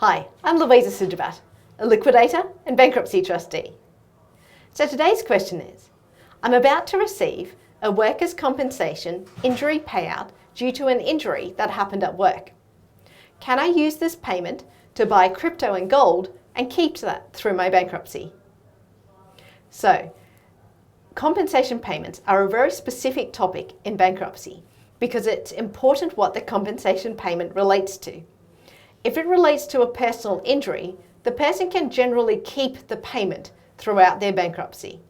Hi, I'm Louisa Sijabat, a liquidator and bankruptcy trustee. So today's question is, I'm about to receive a workers' compensation injury payout due to an injury that happened at work. Can I use this payment to buy crypto and gold and keep that through my bankruptcy? So, compensation payments are a very specific topic in bankruptcy because it's important what the compensation payment relates to. If it relates to a personal injury, the person can generally keep the payment throughout their bankruptcy.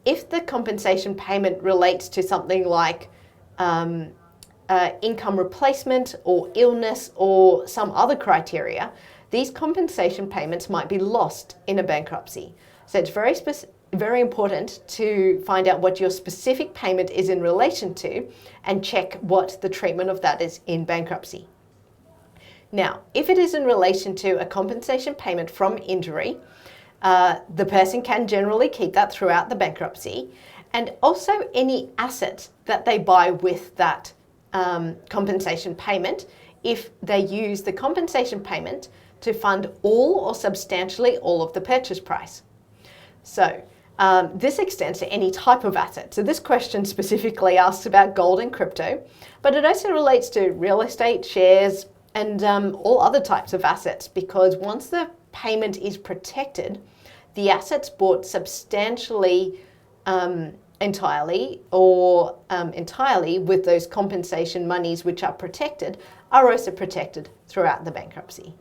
If the compensation payment relates to something like income replacement or illness or some other criteria, these compensation payments might be lost in a bankruptcy. So it's very important to find out what your specific payment is in relation to and check what the treatment of that is in bankruptcy. Now, if it is in relation to a compensation payment from injury, the person can generally keep that throughout the bankruptcy, and also any assets that they buy with that compensation payment, if they use the compensation payment to fund all or substantially all of the purchase price. So this extends to any type of asset. So this question specifically asks about gold and crypto, but it also relates to real estate, shares, and all other types of assets, because once the payment is protected, the assets bought substantially entirely with those compensation monies which are protected are also protected throughout the bankruptcy.